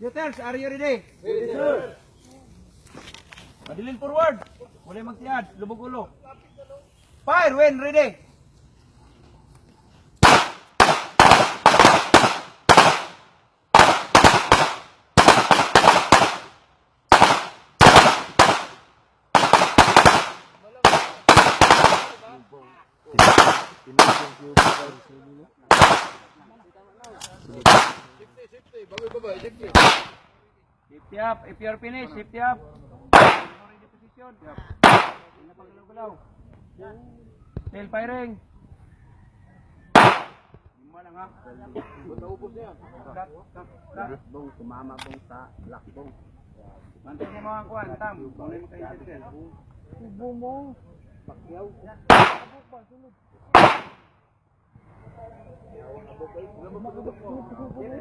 Shooters, are you ready? Ready, sir. Madilin forward. Mulai magtiad. Lubog ulo. Fire when ready. Safety up, if you're finished, safety up. Ready position. Napagalaw-galaw. Tail firing. Lima lang ha. Naubos niya. Bong, sumama bong sa lakbong. Mantay mo ang kuhan, Tam. Kulay mo kayo dyan. Subo mo. Pakyaw.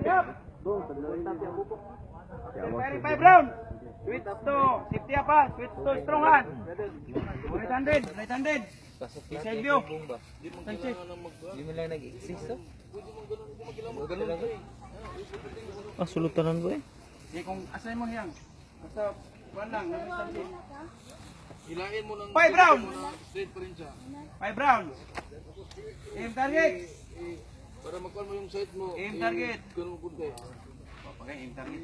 Yup! Bong, paglalita siya bubok. Five round. Switch to safety up ha. Switch to strong ha. Right handed. Side view. Sanchez. Hindi mo lang nag-exist, oh. Ah, sulutanan ko eh. Kung asay mo hiyang. Basta kuhan lang. Hilain mo ng 5 rounds. straight pa rin siya. 5 rounds. Aim target. Para magkuhan mo yung sight mo. Aim target. Ganun mo kunti. Okay, aim target.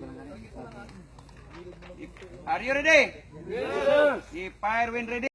Are you ready? Yes, sir. Fire when ready.